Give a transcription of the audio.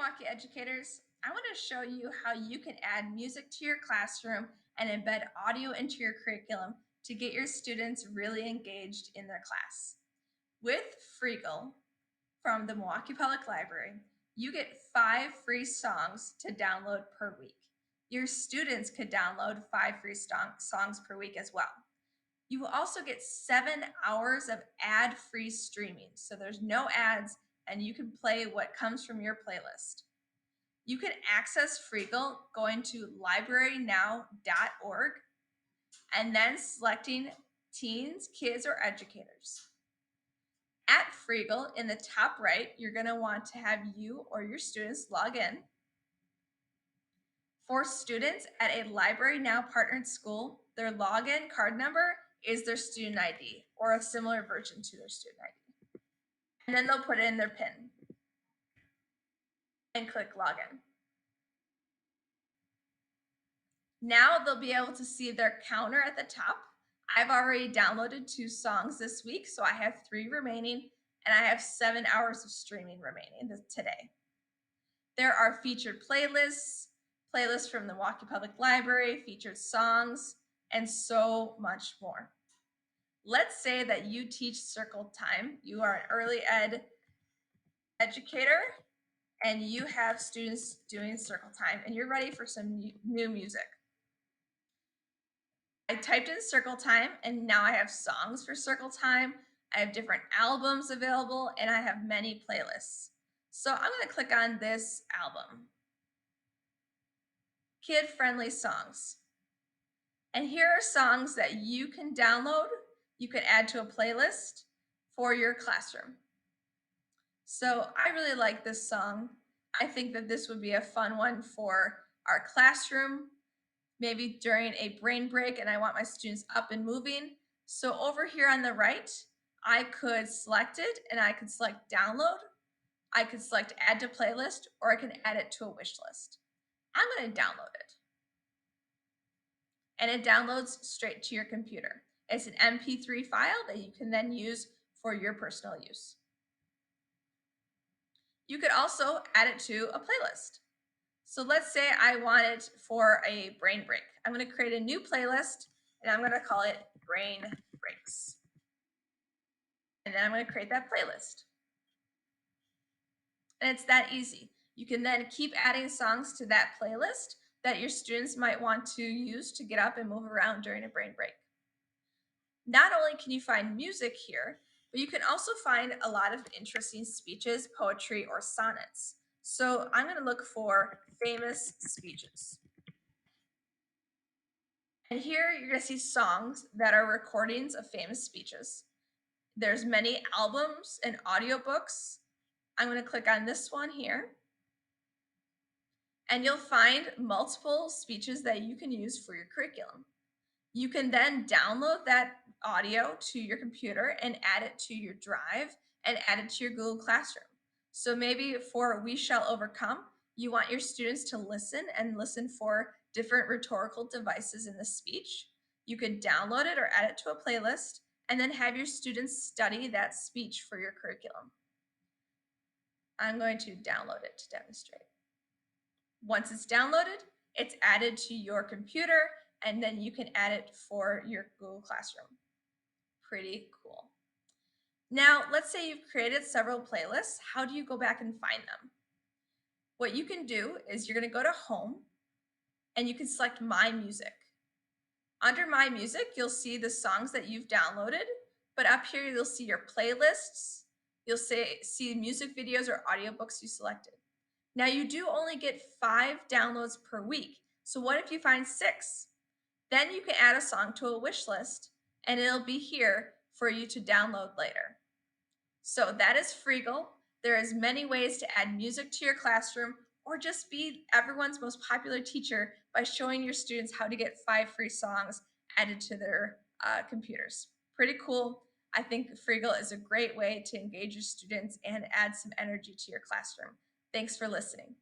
Milwaukee educators. I want to show you how you can add music to your classroom and embed audio into your curriculum to get your students really engaged in their class. With Freegal from the Milwaukee Public Library, you get 5 free songs to download per week. Your students could download 5 free songs per week as well. You will also get 7 hours of ad-free streaming, so there's no ads and you can play what comes from your playlist. You can access Freegal going to LibraryNow.org and then selecting teens, kids, or educators. At Freegal, in the top right, you're going to want to have you or your students log in. For students at a LibraryNow partnered school, their login card number is their student ID or a similar version to their student ID. And then they'll put in their PIN and click login. Now they'll be able to see their counter at the top. I've already downloaded 2 songs this week, so I have 3 remaining, and I have 7 hours of streaming remaining today. There are featured playlists from the Milwaukee Public Library, featured songs, and so much more. Let's say that you teach circle time. You are an early ed educator, and you have students doing circle time, and you're ready for some new music. I typed in circle time, and now I have songs for circle time. I have different albums available, and I have many playlists. So I'm going to click on this album, Kid-Friendly Songs. And here are songs that you can download, you can add to a playlist for your classroom. So I really like this song. I think that this would be a fun one for our classroom, maybe during a brain break and I want my students up and moving. So over here on the right, I could select it and I could select download. I could select add to playlist, or I can add it to a wish list. I'm going to download it. And it downloads straight to your computer. It's an MP3 file that you can then use for your personal use. You could also add it to a playlist. So let's say I want it for a brain break. I'm going to create a new playlist and I'm going to call it Brain Breaks. And then I'm going to create that playlist. And it's that easy. You can then keep adding songs to that playlist that your students might want to use to get up and move around during a brain break. Not only can you find music here, but you can also find a lot of interesting speeches, poetry, or sonnets. So I'm going to look for famous speeches. And here you're going to see songs that are recordings of famous speeches. There's many albums and audiobooks. I'm going to click on this one here. And you'll find multiple speeches that you can use for your curriculum. You can then download that audio to your computer and add it to your drive and add it to your Google Classroom. So maybe for We Shall Overcome, you want your students to listen and listen for different rhetorical devices in the speech. You could download it or add it to a playlist and then have your students study that speech for your curriculum. I'm going to download it to demonstrate. Once it's downloaded, it's added to your computer, and then you can add it for your Google Classroom. Pretty cool. Now, let's say you've created several playlists. How do you go back and find them? What you can do is you're going to go to Home, and you can select My Music. Under My Music, you'll see the songs that you've downloaded, but up here you'll see your playlists. You'll see music videos or audiobooks you selected. Now you do only get 5 downloads per week. So what if you find 6? Then you can add a song to a wish list and it'll be here for you to download later. So that is Freegal. There is many ways to add music to your classroom or just be everyone's most popular teacher by showing your students how to get 5 free songs added to their computers. Pretty cool. I think Freegal is a great way to engage your students and add some energy to your classroom. Thanks for listening.